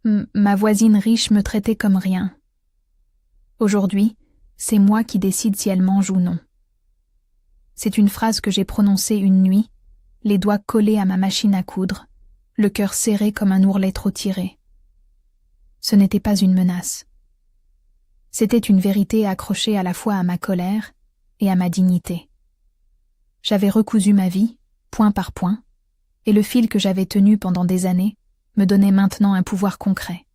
Ma voisine riche me traitait comme rien. Aujourd'hui, c'est moi qui décide si elle mange ou non. C'est une phrase que j'ai prononcée une nuit, les doigts collés à ma machine à coudre, le cœur serré comme un ourlet trop tiré. Ce n'était pas une menace. C'était une vérité accrochée à la fois à ma colère et à ma dignité. J'avais recousu ma vie, point par point, et le fil que j'avais tenu pendant des années me donnait maintenant un pouvoir concret.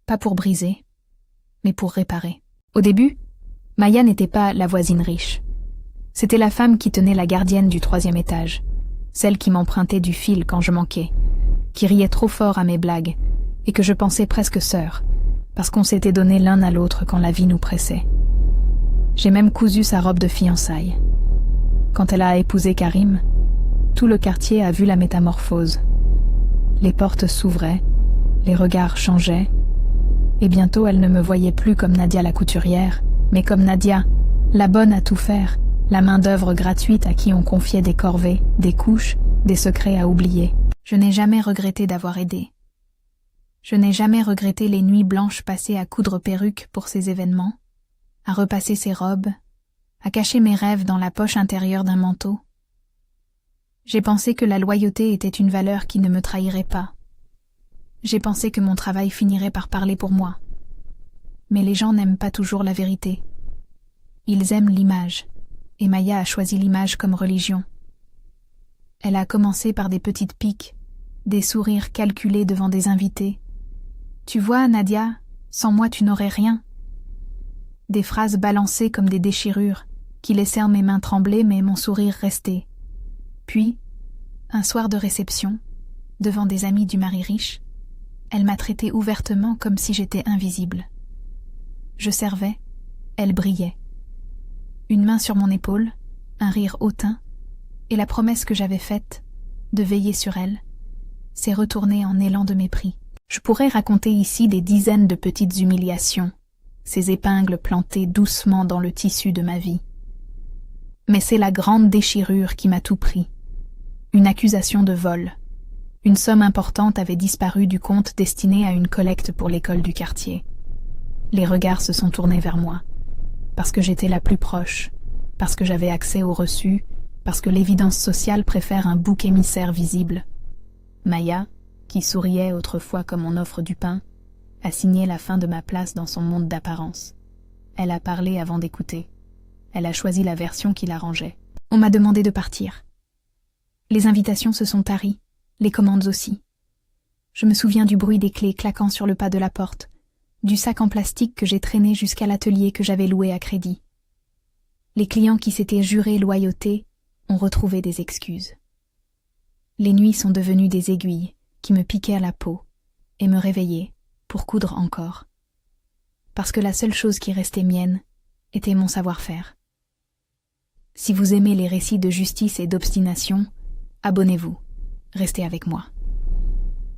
Pas pour briser, mais pour réparer. Au début, Maya n'était pas la voisine riche. C'était la femme qui tenait la gardienne du 3e étage, celle qui m'empruntait du fil quand je manquais, qui riait trop fort à mes blagues, et que je pensais presque sœur, parce qu'on s'était donné l'un à l'autre quand la vie nous pressait. J'ai même cousu sa robe de fiançailles. Quand elle a épousé Karim, tout le quartier a vu la métamorphose. Les portes s'ouvraient, les regards changeaient, et bientôt elle ne me voyait plus comme Nadia la couturière, mais comme Nadia, la bonne à tout faire, la main-d'œuvre gratuite à qui on confiait des corvées, des couches, des secrets à oublier. Je n'ai jamais regretté d'avoir aidé. Je n'ai jamais regretté les nuits blanches passées à coudre perruques pour ces événements, à repasser ses robes, à cacher mes rêves dans la poche intérieure d'un manteau. J'ai pensé que la loyauté était une valeur qui ne me trahirait pas. J'ai pensé que mon travail finirait par parler pour moi. Mais les gens n'aiment pas toujours la vérité. Ils aiment l'image, et Maya a choisi l'image comme religion. Elle a commencé par des petites piques, des sourires calculés devant des invités. « Tu vois, Nadia, sans moi tu n'aurais rien. » Des phrases balancées comme des déchirures, qui laissèrent mes mains trembler mais mon sourire restait. Puis, un soir de réception, devant des amis du mari riche, elle m'a traité ouvertement comme si j'étais invisible. Je servais, elle brillait. Une main sur mon épaule, un rire hautain, et la promesse que j'avais faite, de veiller sur elle, s'est retournée en élan de mépris. Je pourrais raconter ici des dizaines de petites humiliations, ces épingles plantées doucement dans le tissu de ma vie. Mais c'est la grande déchirure qui m'a tout pris. Une accusation de vol. Une somme importante avait disparu du compte destiné à une collecte pour l'école du quartier. Les regards se sont tournés vers moi, parce que j'étais la plus proche, parce que j'avais accès aux reçus, parce que l'évidence sociale préfère un bouc émissaire visible. Maya, qui souriait autrefois comme on offre du pain, a signé la fin de ma place dans son monde d'apparence. Elle a parlé avant d'écouter. Elle a choisi la version qui l'arrangeait. On m'a demandé de partir. Les invitations se sont taries, les commandes aussi. Je me souviens du bruit des clés claquant sur le pas de la porte, du sac en plastique que j'ai traîné jusqu'à l'atelier que j'avais loué à crédit. Les clients qui s'étaient jurés loyauté ont retrouvé des excuses. Les nuits sont devenues des aiguilles qui me piquaient à la peau et me réveillaient pour coudre encore. Parce que la seule chose qui restait mienne était mon savoir-faire. Si vous aimez les récits de justice et d'obstination, abonnez-vous, restez avec moi.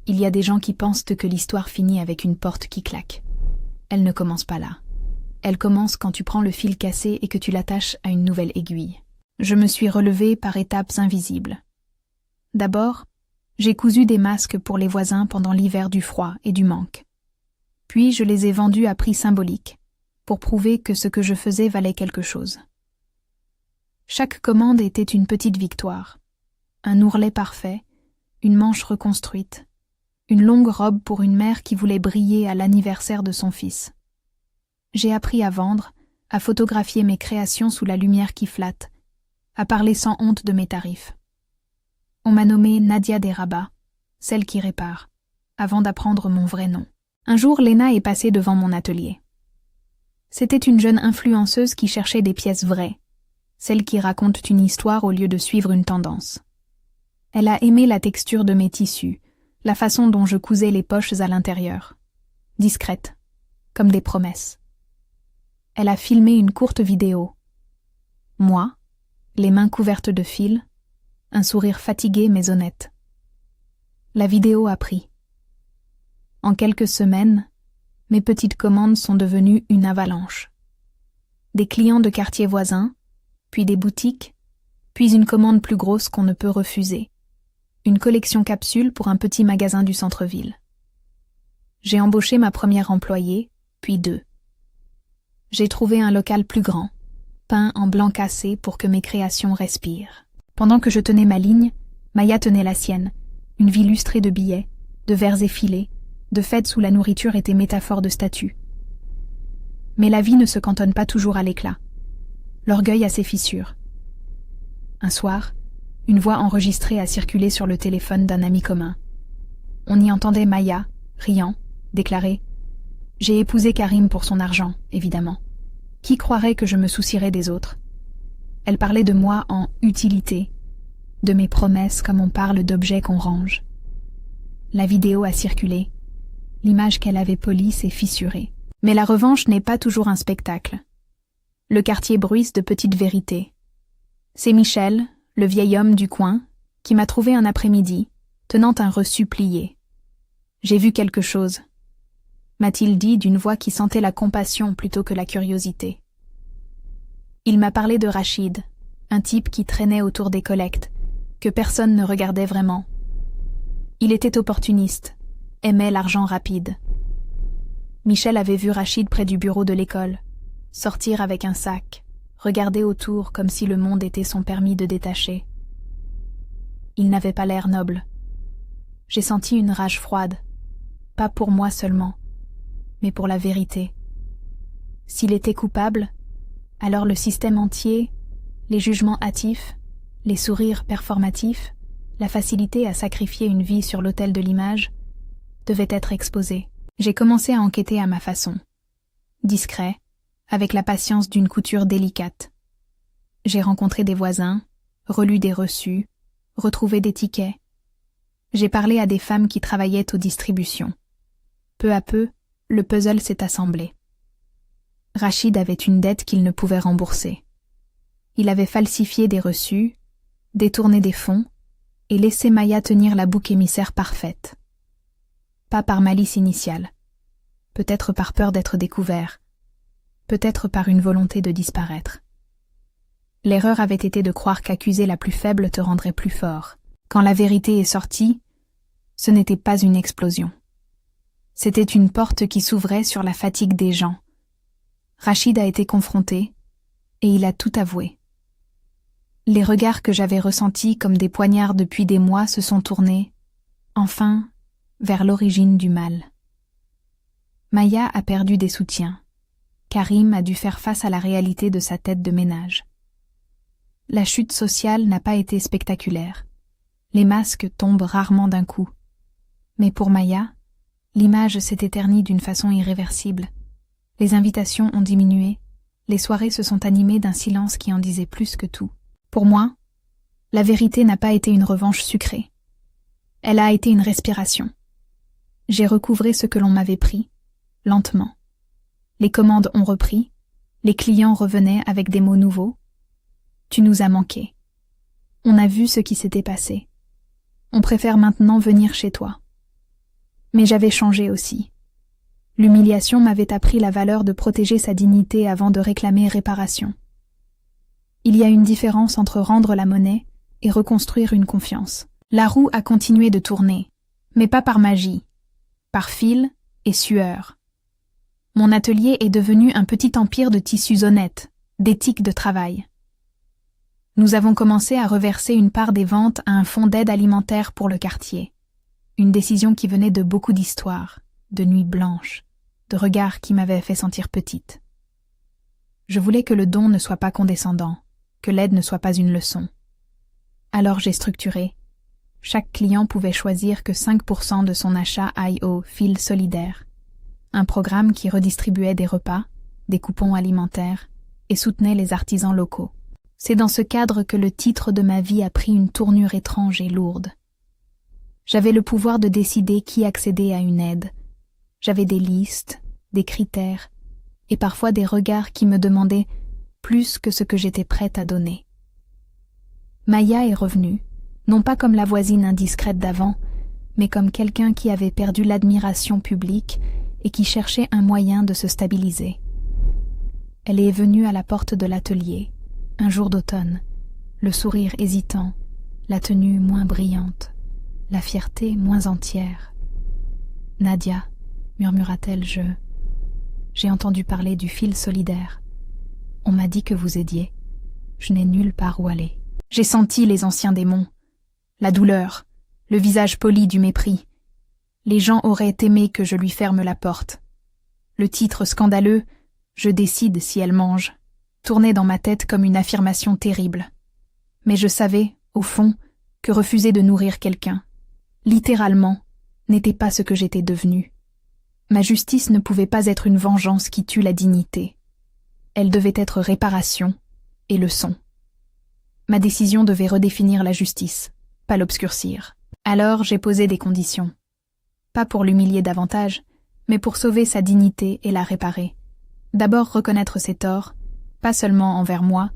Il y a des gens qui pensent que l'histoire finit avec une porte qui claque. Elle ne commence pas là. Elle commence quand tu prends le fil cassé et que tu l'attaches à une nouvelle aiguille. Je me suis relevée par étapes invisibles. D'abord, j'ai cousu des masques pour les voisins pendant l'hiver du froid et du manque. Puis je les ai vendus à prix symbolique, pour prouver que ce que je faisais valait quelque chose. Chaque commande était une petite victoire. Un ourlet parfait, une manche reconstruite, une longue robe pour une mère qui voulait briller à l'anniversaire de son fils. J'ai appris à vendre, à photographier mes créations sous la lumière qui flatte, à parler sans honte de mes tarifs. On m'a nommée Nadia des Rabats, celle qui répare, avant d'apprendre mon vrai nom. Un jour, Léna est passée devant mon atelier. C'était une jeune influenceuse qui cherchait des pièces vraies, celles qui racontent une histoire au lieu de suivre une tendance. Elle a aimé la texture de mes tissus, la façon dont je cousais les poches à l'intérieur. Discrète, comme des promesses. Elle a filmé une courte vidéo. Moi, les mains couvertes de fil, un sourire fatigué mais honnête. La vidéo a pris. En quelques semaines, mes petites commandes sont devenues une avalanche. Des clients de quartiers voisins, puis des boutiques, puis une commande plus grosse qu'on ne peut refuser. Une collection capsule pour un petit magasin du centre-ville. J'ai embauché ma première employée, puis 2. J'ai trouvé un local plus grand, peint en blanc cassé pour que mes créations respirent. Pendant que je tenais ma ligne, Maya tenait la sienne, une vie lustrée de billets, de verres effilés, de fêtes où la nourriture était métaphore de statut. Mais la vie ne se cantonne pas toujours à l'éclat. L'orgueil a ses fissures. Un soir, une voix enregistrée a circulé sur le téléphone d'un ami commun. On y entendait Maya, riant, déclarer « J'ai épousé Karim pour son argent, évidemment. Qui croirait que je me soucierais des autres ?» Elle parlait de moi en utilité, de mes promesses comme on parle d'objets qu'on range. La vidéo a circulé. L'image qu'elle avait polie s'est fissurée. Mais la revanche n'est pas toujours un spectacle. Le quartier bruisse de petites vérités. C'est Michel, le vieil homme du coin, qui m'a trouvé un après-midi, tenant un reçu plié. J'ai vu quelque chose, m'a-t-il dit d'une voix qui sentait la compassion plutôt que la curiosité. Il m'a parlé de Rachid, un type qui traînait autour des collectes, que personne ne regardait vraiment. Il était opportuniste, aimait l'argent rapide. Michel avait vu Rachid près du bureau de l'école, sortir avec un sac, regarder autour comme si le monde était son permis de détacher. Il n'avait pas l'air noble. J'ai senti une rage froide, pas pour moi seulement, mais pour la vérité. S'il était coupable, alors le système entier, les jugements hâtifs, les sourires performatifs, la facilité à sacrifier une vie sur l'autel de l'image, devaient être exposés. J'ai commencé à enquêter à ma façon, discret, avec la patience d'une couture délicate. J'ai rencontré des voisins, relu des reçus, retrouvé des tickets. J'ai parlé à des femmes qui travaillaient aux distributions. Peu à peu, le puzzle s'est assemblé. Rachid avait une dette qu'il ne pouvait rembourser. Il avait falsifié des reçus, détourné des fonds et laissé Maya tenir la bouc émissaire parfaite. Pas par malice initiale, peut-être par peur d'être découvert, peut-être par une volonté de disparaître. L'erreur avait été de croire qu'accuser la plus faible te rendrait plus fort. Quand la vérité est sortie, ce n'était pas une explosion. C'était une porte qui s'ouvrait sur la fatigue des gens. Rachid a été confronté, et il a tout avoué. Les regards que j'avais ressentis comme des poignards depuis des mois se sont tournés, enfin, vers l'origine du mal. Maya a perdu des soutiens. Karim a dû faire face à la réalité de sa tête de ménage. La chute sociale n'a pas été spectaculaire. Les masques tombent rarement d'un coup. Mais pour Maya, l'image s'est ternie d'une façon irréversible. Les invitations ont diminué, les soirées se sont animées d'un silence qui en disait plus que tout. Pour moi, la vérité n'a pas été une revanche sucrée. Elle a été une respiration. J'ai recouvré ce que l'on m'avait pris, lentement. Les commandes ont repris, les clients revenaient avec des mots nouveaux. Tu nous as manqué. On a vu ce qui s'était passé. On préfère maintenant venir chez toi. Mais j'avais changé aussi. L'humiliation m'avait appris la valeur de protéger sa dignité avant de réclamer réparation. Il y a une différence entre rendre la monnaie et reconstruire une confiance. La roue a continué de tourner, mais pas par magie, par fil et sueur. Mon atelier est devenu un petit empire de tissus honnêtes, d'éthique de travail. Nous avons commencé à reverser une part des ventes à un fonds d'aide alimentaire pour le quartier. Une décision qui venait de beaucoup d'histoires, de nuits blanches, de regards qui m'avaient fait sentir petite. Je voulais que le don ne soit pas condescendant, que l'aide ne soit pas une leçon. Alors j'ai structuré. Chaque client pouvait choisir que 5% de son achat aille au fil solidaire, un programme qui redistribuait des repas, des coupons alimentaires et soutenait les artisans locaux. C'est dans ce cadre que le titre de ma vie a pris une tournure étrange et lourde. J'avais le pouvoir de décider qui accédait à une aide. J'avais des listes, des critères, et parfois des regards qui me demandaient plus que ce que j'étais prête à donner. Maya est revenue, non pas comme la voisine indiscrète d'avant, mais comme quelqu'un qui avait perdu l'admiration publique et qui cherchait un moyen de se stabiliser. Elle est venue à la porte de l'atelier, un jour d'automne, le sourire hésitant, la tenue moins brillante, la fierté moins entière. Nadia, murmura-t-elle, j'ai entendu parler du fil solidaire. On m'a dit que vous aidiez. Je n'ai nulle part où aller. J'ai senti les anciens démons, la douleur, le visage poli du mépris. Les gens auraient aimé que je lui ferme la porte. Le titre scandaleux « Je décide si elle mange » tournait dans ma tête comme une affirmation terrible. Mais je savais, au fond, que refuser de nourrir quelqu'un, littéralement, n'était pas ce que j'étais devenue. Ma justice ne pouvait pas être une vengeance qui tue la dignité. Elle devait être réparation et leçon. Ma décision devait redéfinir la justice, pas l'obscurcir. Alors j'ai posé des conditions. Pas pour l'humilier davantage, mais pour sauver sa dignité et la réparer. D'abord reconnaître ses torts, pas seulement envers moi,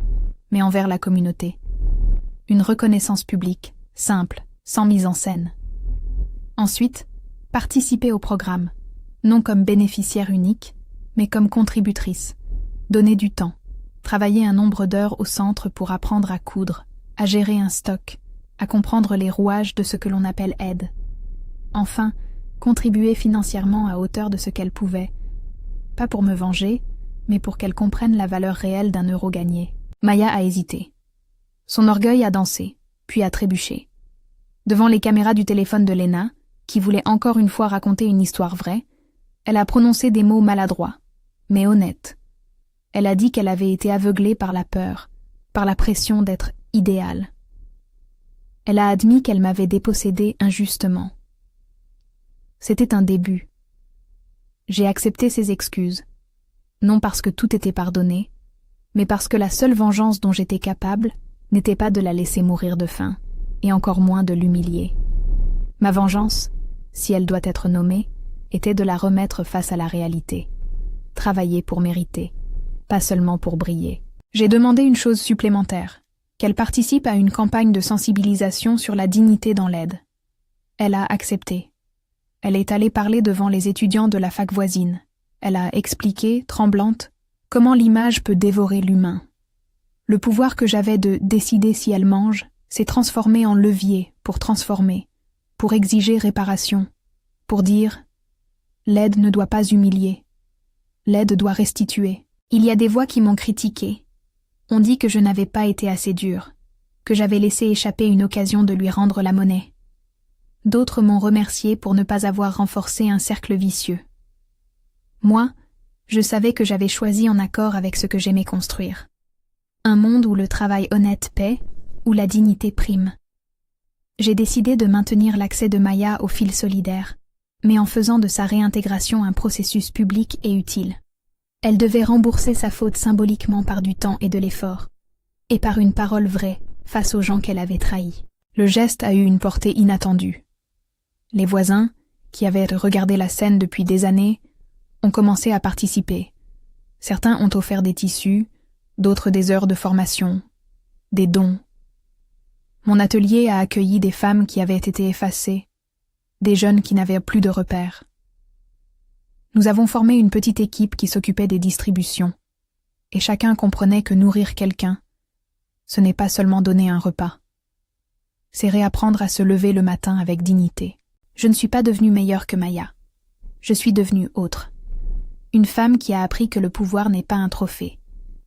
mais envers la communauté. Une reconnaissance publique, simple, sans mise en scène. Ensuite, participer au programme, non comme bénéficiaire unique, mais comme contributrice. Donner du temps, travailler un nombre d'heures au centre pour apprendre à coudre, à gérer un stock, à comprendre les rouages de ce que l'on appelle aide. Enfin, contribuer financièrement à hauteur de ce qu'elle pouvait, pas pour me venger, mais pour qu'elle comprenne la valeur réelle d'un euro gagné. Maya a hésité. Son orgueil a dansé, puis a trébuché. Devant les caméras du téléphone de Lena, qui voulait encore une fois raconter une histoire vraie, elle a prononcé des mots maladroits, mais honnêtes. Elle a dit qu'elle avait été aveuglée par la peur, par la pression d'être idéale. Elle a admis qu'elle m'avait dépossédée injustement. C'était un début. J'ai accepté ses excuses, non parce que tout était pardonné, mais parce que la seule vengeance dont j'étais capable n'était pas de la laisser mourir de faim, et encore moins de l'humilier. Ma vengeance, si elle doit être nommée, était de la remettre face à la réalité. Travailler pour mériter, pas seulement pour briller. J'ai demandé une chose supplémentaire, qu'elle participe à une campagne de sensibilisation sur la dignité dans l'aide. Elle a accepté. Elle est allée parler devant les étudiants de la fac voisine. Elle a expliqué, tremblante, comment l'image peut dévorer l'humain. Le pouvoir que j'avais de décider si elle mange s'est transformé en levier pour transformer, pour exiger réparation, pour dire « l'aide ne doit pas humilier, l'aide doit restituer ». Il y a des voix qui m'ont critiquée. On dit que je n'avais pas été assez dure, que j'avais laissé échapper une occasion de lui rendre la monnaie. D'autres m'ont remercié pour ne pas avoir renforcé un cercle vicieux. Moi, je savais que j'avais choisi en accord avec ce que j'aimais construire. Un monde où le travail honnête paie, où la dignité prime. J'ai décidé de maintenir l'accès de Maya au fil solidaire, mais en faisant de sa réintégration un processus public et utile. Elle devait rembourser sa faute symboliquement par du temps et de l'effort, et par une parole vraie face aux gens qu'elle avait trahis. Le geste a eu une portée inattendue. Les voisins, qui avaient regardé la scène depuis des années, ont commencé à participer. Certains ont offert des tissus, d'autres des heures de formation, des dons. Mon atelier a accueilli des femmes qui avaient été effacées, des jeunes qui n'avaient plus de repères. Nous avons formé une petite équipe qui s'occupait des distributions, et chacun comprenait que nourrir quelqu'un, ce n'est pas seulement donner un repas. C'est réapprendre à se lever le matin avec dignité. Je ne suis pas devenue meilleure que Maya. Je suis devenue autre. Une femme qui a appris que le pouvoir n'est pas un trophée,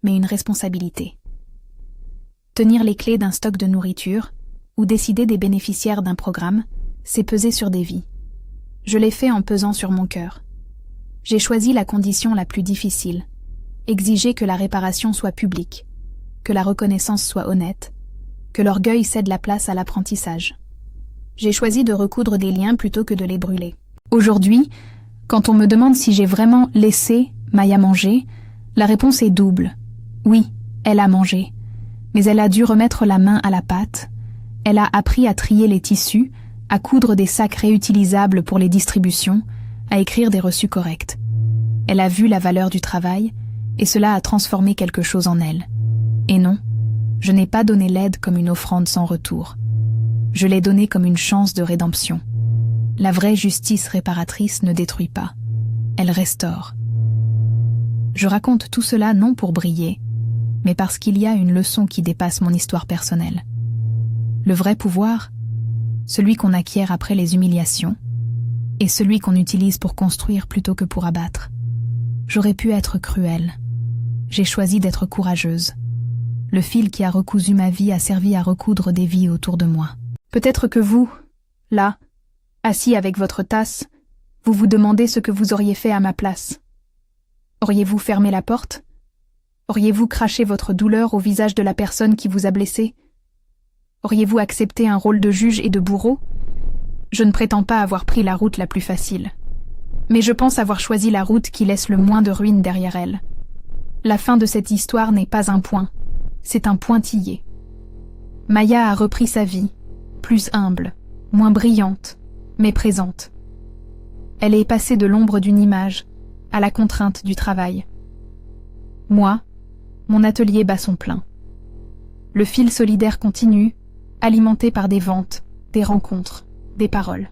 mais une responsabilité. Tenir les clés d'un stock de nourriture, ou décider des bénéficiaires d'un programme, c'est peser sur des vies. Je l'ai fait en pesant sur mon cœur. J'ai choisi la condition la plus difficile, exiger que la réparation soit publique, que la reconnaissance soit honnête, que l'orgueil cède la place à l'apprentissage. J'ai choisi de recoudre des liens plutôt que de les brûler. Aujourd'hui, quand on me demande si j'ai vraiment laissé Maya manger, la réponse est double. Oui, elle a mangé, mais elle a dû remettre la main à la pâte, elle a appris à trier les tissus, à coudre des sacs réutilisables pour les distributions, à écrire des reçus corrects. Elle a vu la valeur du travail, et cela a transformé quelque chose en elle. Et non, je n'ai pas donné l'aide comme une offrande sans retour. Je l'ai donnée comme une chance de rédemption. La vraie justice réparatrice ne détruit pas, elle restaure. Je raconte tout cela non pour briller, mais parce qu'il y a une leçon qui dépasse mon histoire personnelle. Le vrai pouvoir, celui qu'on acquiert après les humiliations, et celui qu'on utilise pour construire plutôt que pour abattre. J'aurais pu être cruelle. J'ai choisi d'être courageuse. Le fil qui a recousu ma vie a servi à recoudre des vies autour de moi. Peut-être que vous, là, assis avec votre tasse, vous vous demandez ce que vous auriez fait à ma place. Auriez-vous fermé la porte? Auriez-vous craché votre douleur au visage de la personne qui vous a blessé? Auriez-vous accepté un rôle de juge et de bourreau? Je ne prétends pas avoir pris la route la plus facile. Mais je pense avoir choisi la route qui laisse le moins de ruines derrière elle. La fin de cette histoire n'est pas un point, c'est un pointillé. Maya a repris sa vie, plus humble, moins brillante, mais présente. Elle est passée de l'ombre d'une image à la contrainte du travail. Moi, mon atelier bat son plein. Le fil solidaire continue, alimenté par des ventes, des rencontres, des paroles.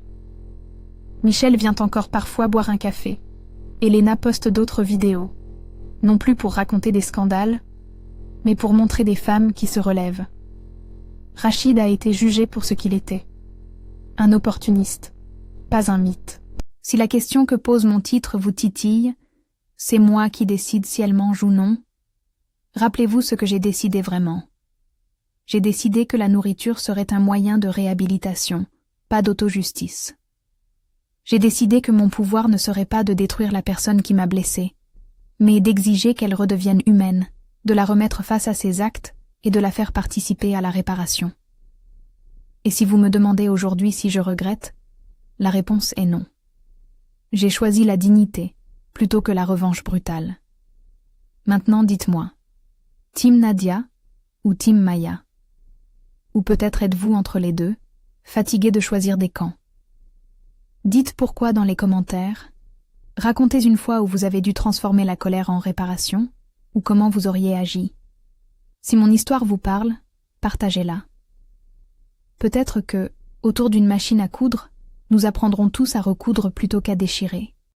Michel vient encore parfois boire un café. Elena poste d'autres vidéos, non plus pour raconter des scandales, mais pour montrer des femmes qui se relèvent. Rachid a été jugé pour ce qu'il était. Un opportuniste, pas un mythe. Si la question que pose mon titre vous titille, c'est moi qui décide si elle mange ou non, rappelez-vous ce que j'ai décidé vraiment. J'ai décidé que la nourriture serait un moyen de réhabilitation, pas d'auto-justice. J'ai décidé que mon pouvoir ne serait pas de détruire la personne qui m'a blessée, mais d'exiger qu'elle redevienne humaine, de la remettre face à ses actes et de la faire participer à la réparation. Et si vous me demandez aujourd'hui si je regrette, la réponse est non. J'ai choisi la dignité plutôt que la revanche brutale. Maintenant dites-moi, Team Nadia ou Team Maya? Ou peut-être êtes-vous entre les deux, fatigué de choisir des camps? Dites pourquoi dans les commentaires. Racontez une fois où vous avez dû transformer la colère en réparation, ou comment vous auriez agi. Si mon histoire vous parle, partagez-la. Peut-être que, autour d'une machine à coudre, nous apprendrons tous à recoudre plutôt qu'à déchirer.